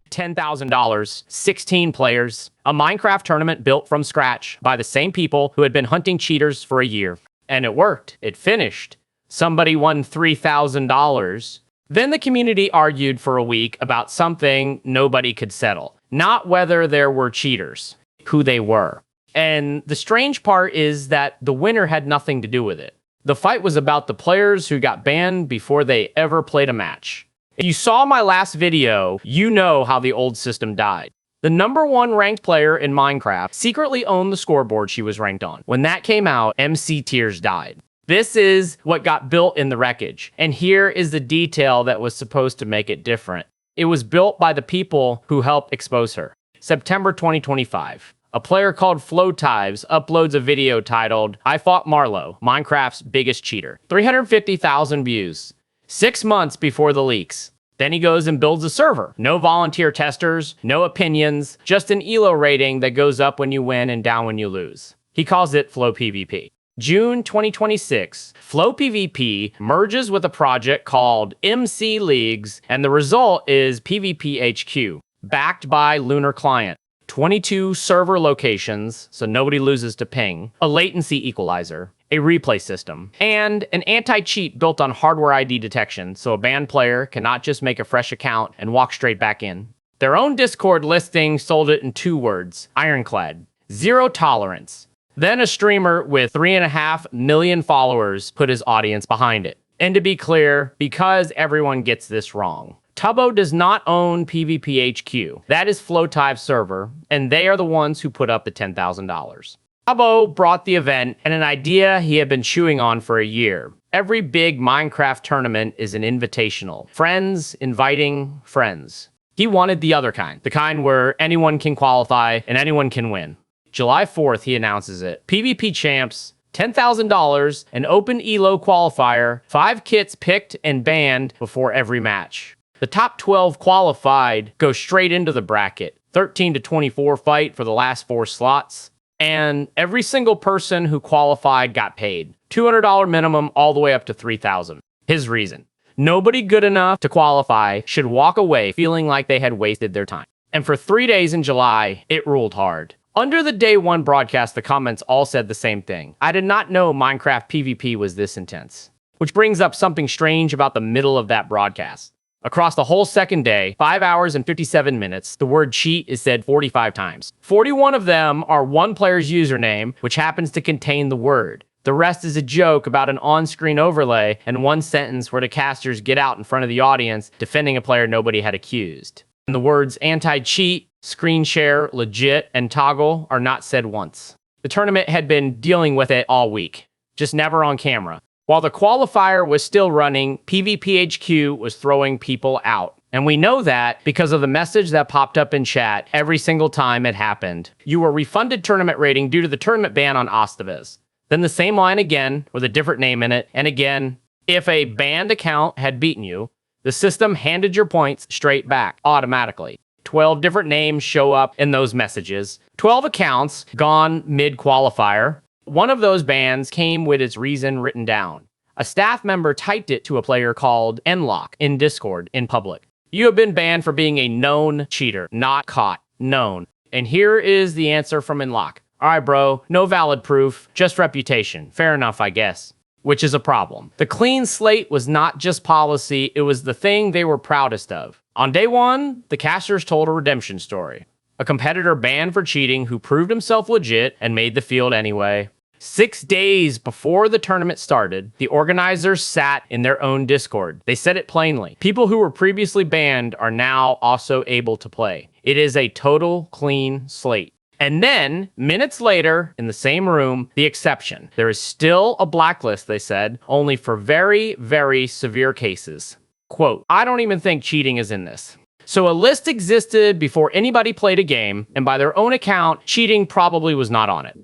$10,000, 16 players, a Minecraft tournament built from scratch by the same people who had been hunting cheaters for a year. And it worked. It finished. Somebody won $3,000. Then the community argued for a week about something nobody could settle. Not whether there were cheaters, who they were. And the strange part is that the winner had nothing to do with it. The fight was about the players who got banned before they ever played a match. If you saw my last video, you know how the old system died. The #1 ranked player in Minecraft secretly owned the scoreboard she was ranked on. When that came out, MC tiers died. This is what got built in the wreckage. And here is the detail that was supposed to make it different. It was built by the people who helped expose her. September 2025. A player called FlowPvP uploads a video titled, "I Fought Marlow, Minecraft's Biggest Cheater." 350,000 views. 6 months before the leaks. Then he goes and builds a server. No volunteer testers, no opinions, just an ELO rating that goes up when you win and down when you lose. He calls it FlowPvP. June 2026, FlowPvP merges with a project called MCLeagues, and the result is PVPHQ, backed by Lunar Client. 22 server locations, so nobody loses to ping, a latency equalizer, a replay system, and an anti-cheat built on hardware ID detection, so a banned player cannot just make a fresh account and walk straight back in. Their own Discord listing sold it in 2 words, ironclad, zero tolerance. Then a streamer with 3.5 million followers put his audience behind it. And to be clear, because everyone gets this wrong, Tubbo does not own PVPHQ. That is FlowPvP's server, and they are the ones who put up the $10,000. Tubbo brought the event and an idea he had been chewing on for a year. Every big Minecraft tournament is an invitational. Friends inviting friends. He wanted the other kind, the kind where anyone can qualify and anyone can win. July 4th, he announces it. PVPChamps, $10,000, an open ELO qualifier, 5 kits picked and banned before every match. The top 12 qualified go straight into the bracket. 13 to 24 fight for the last 4 slots. And every single person who qualified got paid. $200 minimum all the way up to $3,000. His reason. Nobody good enough to qualify should walk away feeling like they had wasted their time. And for 3 days in July, it ruled hard. Under the day 1 broadcast, the comments all said the same thing. I did not know Minecraft PvP was this intense. Which brings up something strange about the middle of that broadcast. Across the whole second day, 5 hours and 57 minutes, the word cheat is said 45 times. 41 of them are one player's username, which happens to contain the word. The rest is a joke about an on-screen overlay and 1 sentence where the casters get out in front of the audience defending a player nobody had accused. And the words anti-cheat, screen share, legit, and toggle are not said once. The tournament had been dealing with it all week, just never on camera. While the qualifier was still running, PVPHQ was throwing people out. And we know that because of the message that popped up in chat every single time it happened. You were refunded tournament rating due to the tournament ban on Ostaviz. Then the same line again, with a different name in it, and again, if a banned account had beaten you, the system handed your points straight back, automatically. 12 different names show up in those messages. 12 accounts gone mid-qualifier. One of those bans came with its reason written down. A staff member typed it to a player called Nlock in Discord in public. You have been banned for being a known cheater, not caught, known. And here is the answer from Nlock. Alright bro, no valid proof, just reputation. Fair enough, I guess. Which is a problem. The clean slate was not just policy, it was the thing they were proudest of. On day 1, the casters told a redemption story. A competitor banned for cheating who proved himself legit and made the field anyway. 6 days before the tournament started, the organizers sat in their own Discord. They said it plainly. People who were previously banned are now also able to play. It is a total clean slate. And then, minutes later, in the same room, the exception. There is still a blacklist, they said, only for very, very severe cases. Quote, I don't even think cheating is in this. So a list existed before anybody played a game, and by their own account, cheating probably was not on it.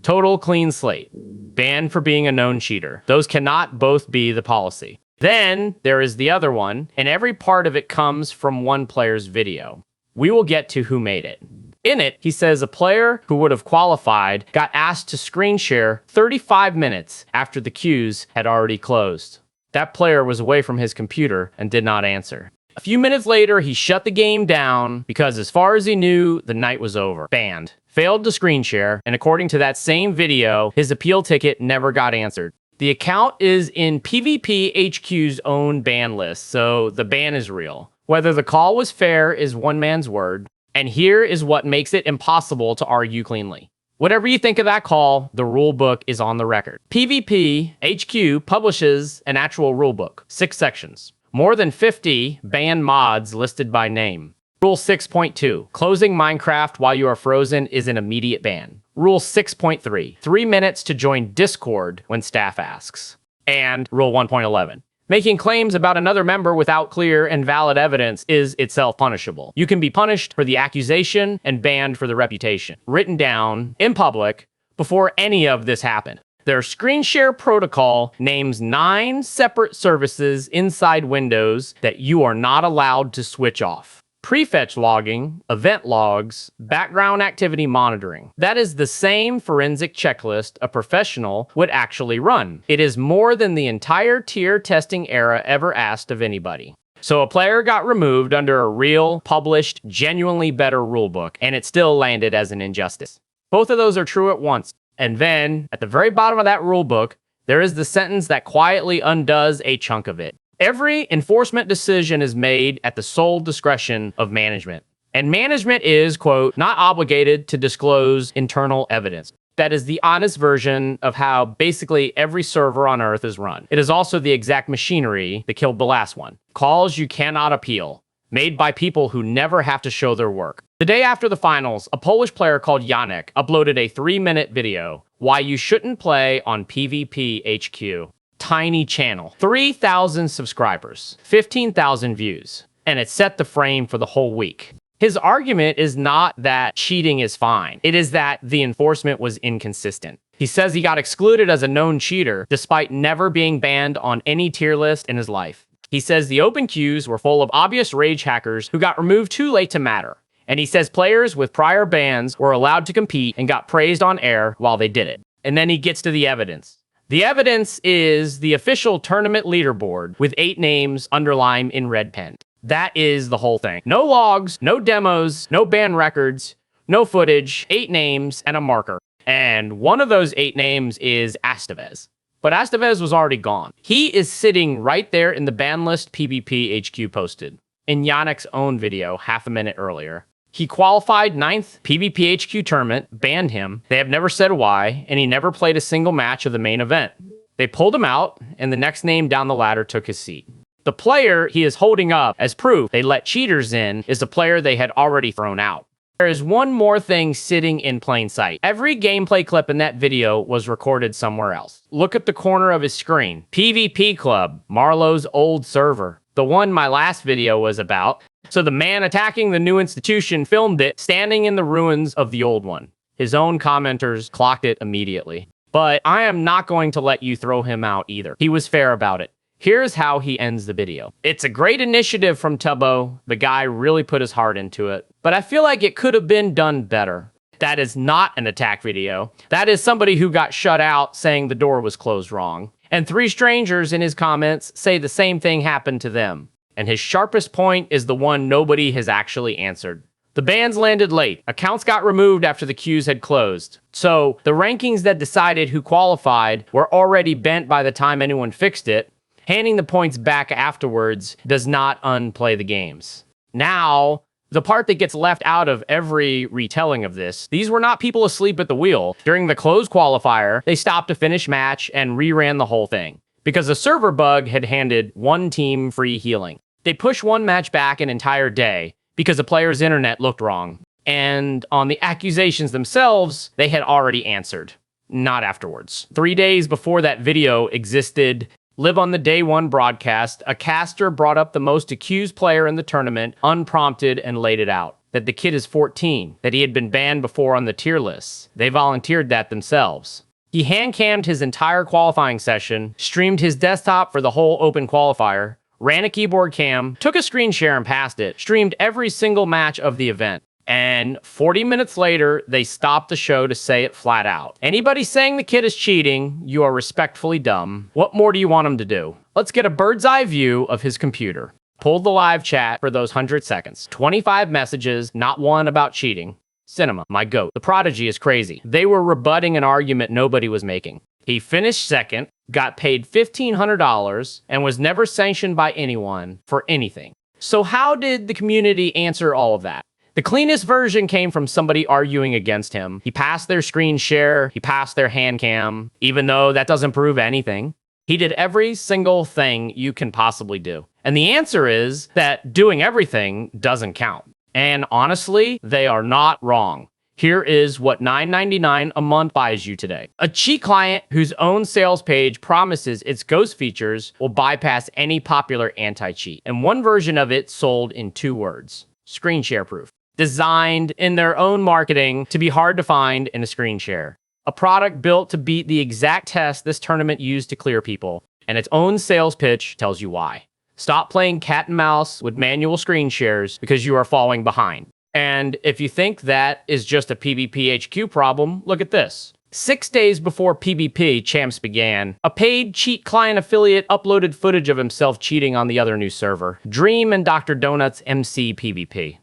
Total clean slate. Banned for being a known cheater. Those cannot both be the policy. Then there is the other one, and every part of it comes from one player's video. We will get to who made it. In it, he says a player who would have qualified got asked to screen share 35 minutes after the queues had already closed. That player was away from his computer and did not answer. A few minutes later, he shut the game down because as far as he knew, the night was over. Banned. Failed to screen share, and according to that same video, his appeal ticket never got answered. The account is in PVPHQ's own ban list, so the ban is real. Whether the call was fair is one man's word, and here is what makes it impossible to argue cleanly. Whatever you think of that call, the rulebook is on the record. PVPHQ publishes an actual rulebook, 6 sections. More than 50 ban mods listed by name. Rule 6.2, closing Minecraft while you are frozen is an immediate ban. Rule 6.3, 3 minutes to join Discord when staff asks. And Rule 1.11, making claims about another member without clear and valid evidence is itself punishable. You can be punished for the accusation and banned for the reputation. Written down in public before any of this happened. Their screen share protocol names 9 separate services inside Windows that you are not allowed to switch off. Prefetch logging, event logs, background activity monitoring. That is the same forensic checklist a professional would actually run. It is more than the entire tier testing era ever asked of anybody. So a player got removed under a real, published, genuinely better rulebook, and it still landed as an injustice. Both of those are true at once. And then, at the very bottom of that rulebook, there is the sentence that quietly undoes a chunk of it. Every enforcement decision is made at the sole discretion of management. And management is, quote, not obligated to disclose internal evidence. That is the honest version of how basically every server on Earth is run. It is also the exact machinery that killed the last one. Calls you cannot appeal, made by people who never have to show their work. The day after the finals, a Polish player called Janek uploaded a 3-minute video, Why You Shouldn't Play on PVPHQ. Tiny channel, 3,000 subscribers, 15,000 views, and it set the frame for the whole week. His argument is not that cheating is fine. It is that the enforcement was inconsistent. He says he got excluded as a known cheater despite never being banned on any tier list in his life. He says the open queues were full of obvious rage hackers who got removed too late to matter. And he says players with prior bans were allowed to compete and got praised on air while they did it. And then he gets to the evidence. The evidence is the official tournament leaderboard with 8 names underlined in red pen. That is the whole thing. No logs, no demos, no ban records, no footage, 8 names, and a marker. And one of those 8 names is Astevez. But Astevez was already gone. He is sitting right there in the ban list PVPHQ posted in Janek's own video half a minute earlier. He qualified 9th PVPHQ tournament, banned him. They have never said why, and he never played a single match of the main event. They pulled him out, and the next name down the ladder took his seat. The player he is holding up as proof they let cheaters in is the player they had already thrown out. There is one more thing sitting in plain sight. Every gameplay clip in that video was recorded somewhere else. Look at the corner of his screen. PvP Club, Marlowe's old server. The one my last video was about. So the man attacking the new institution filmed it standing in the ruins of the old one. His own commenters clocked it immediately. But I am not going to let you throw him out either. He was fair about it. Here's how he ends the video. It's a great initiative from Tubbo. The guy really put his heart into it. But I feel like it could have been done better. That is not an attack video. That is somebody who got shut out saying the door was closed wrong. And 3 strangers in his comments say the same thing happened to them. And his sharpest point is the one nobody has actually answered. The bans landed late. Accounts got removed after the queues had closed. So the rankings that decided who qualified were already bent by the time anyone fixed it. Handing the points back afterwards does not unplay the games. Now, the part that gets left out of every retelling of this, these were not people asleep at the wheel. During the closed qualifier, they stopped a finish match and reran the whole thing. Because a server bug had handed one team free healing. They pushed one match back an entire day because the player's internet looked wrong. And on the accusations themselves, they had already answered. Not afterwards. 3 days before that video existed, live on the day 1 broadcast, a caster brought up the most accused player in the tournament, unprompted, and laid it out. That the kid is 14, that he had been banned before on the tier lists. They volunteered that themselves. He hand-cammed his entire qualifying session, streamed his desktop for the whole open qualifier, ran a keyboard cam, took a screen share and passed it, streamed every single match of the event. And 40 minutes later, they stopped the show to say it flat out. Anybody saying the kid is cheating, you are respectfully dumb. What more do you want him to do? Let's get a bird's eye view of his computer. Pulled the live chat for those 100 seconds. 25 messages, not one about cheating. Cinema, my goat. The prodigy is crazy. They were rebutting an argument nobody was making. He finished second, got paid $1,500, and was never sanctioned by anyone for anything. So how did the community answer all of that? The cleanest version came from somebody arguing against him. He passed their screen share, he passed their hand cam, even though that doesn't prove anything. He did every single thing you can possibly do. And the answer is that doing everything doesn't count. And honestly, they are not wrong. Here is what $9.99 a month buys you today. A cheat client whose own sales page promises its ghost features will bypass any popular anti-cheat. And one version of it sold in 2 words: screen share proof. Designed in their own marketing to be hard to find in a screen share. A product built to beat the exact test this tournament used to clear people. And its own sales pitch tells you why. Stop playing cat and mouse with manual screen shares because you are falling behind. And if you think that is just a PVPHQ problem, look at this. 6 days before PVPChamps began, a paid cheat client affiliate uploaded footage of himself cheating on the other new server, Dream and Dr. Donut's MC PvP.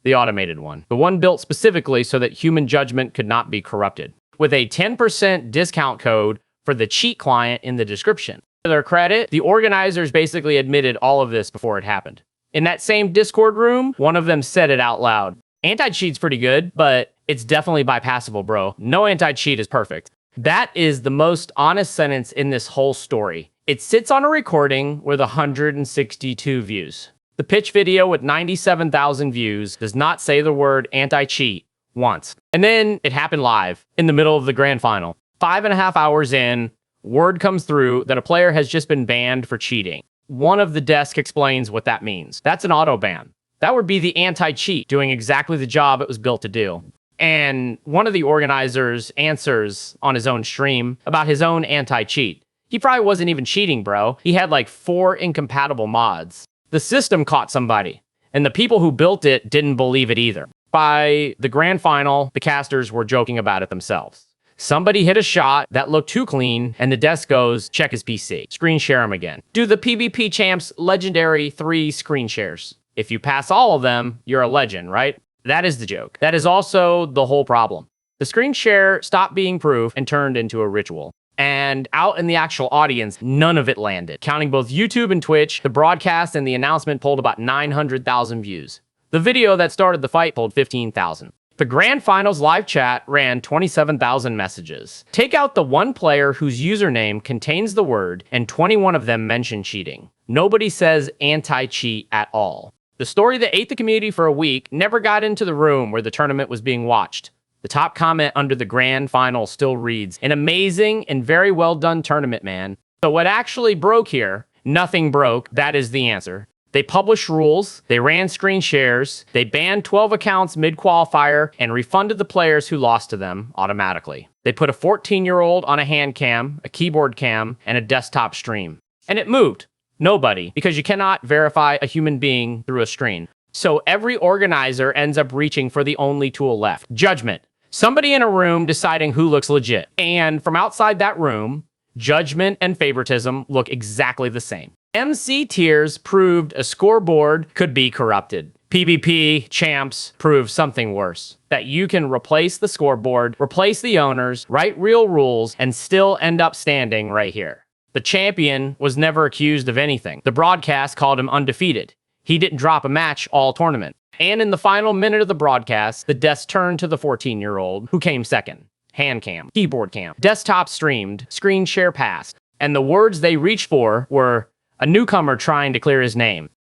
The automated one. The one built specifically so that human judgment could not be corrupted. With a 10% discount code for the cheat client in the description. To their credit, the organizers basically admitted all of this before it happened. In that same Discord room, one of them said it out loud. Anti-cheat's pretty good, but it's definitely bypassable, bro. No anti-cheat is perfect. That is the most honest sentence in this whole story. It sits on a recording with 162 views. The pitch video with 97,000 views does not say the word anti-cheat once. And then it happened live in the middle of the grand final. 5.5 hours in, word comes through that a player has just been banned for cheating. One of the desk explains what that means. That's an auto ban. That would be the anti-cheat doing exactly the job it was built to do. And one of the organizers answers on his own stream about his own anti-cheat. He probably wasn't even cheating, bro. He had like 4 incompatible mods. The system caught somebody, and the people who built it didn't believe it either. By the grand final, the casters were joking about it themselves. Somebody hit a shot that looked too clean, and the desk goes, check his PC. Screen share him again. Do the PVPChamps legendary 3 screen shares. If you pass all of them, you're a legend, right? That is the joke. That is also the whole problem. The screen share stopped being proof and turned into a ritual. And out in the actual audience, none of it landed. Counting both YouTube and Twitch, the broadcast and the announcement pulled about 900,000 views. The video that started the fight pulled 15,000. The grand finals live chat ran 27,000 messages. Take out the one player whose username contains the word and 21 of them mention cheating. Nobody says anti-cheat at all. The story that ate the community for a week never got into the room where the tournament was being watched. The top comment under the grand final still reads, "An amazing and very well done tournament, man." So what actually broke here? Nothing broke. That is the answer. They published rules, they ran screen shares, they banned 12 accounts mid-qualifier, and refunded the players who lost to them automatically. They put a 14-year-old on a hand cam, a keyboard cam, and a desktop stream. And it moved. Nobody, because you cannot verify a human being through a screen. So every organizer ends up reaching for the only tool left: judgment. Somebody in a room deciding who looks legit. And from outside that room, judgment and favoritism look exactly the same. MC tiers proved a scoreboard could be corrupted. PVPChamps proved something worse. That you can replace the scoreboard, replace the owners, write real rules, and still end up standing right here. The champion was never accused of anything. The broadcast called him undefeated. He didn't drop a match all tournament. And in the final minute of the broadcast, the desk turned to the 14-year-old, who came second. Hand cam, keyboard cam, desktop streamed, screen share passed. And the words they reached for were a newcomer trying to clear his name.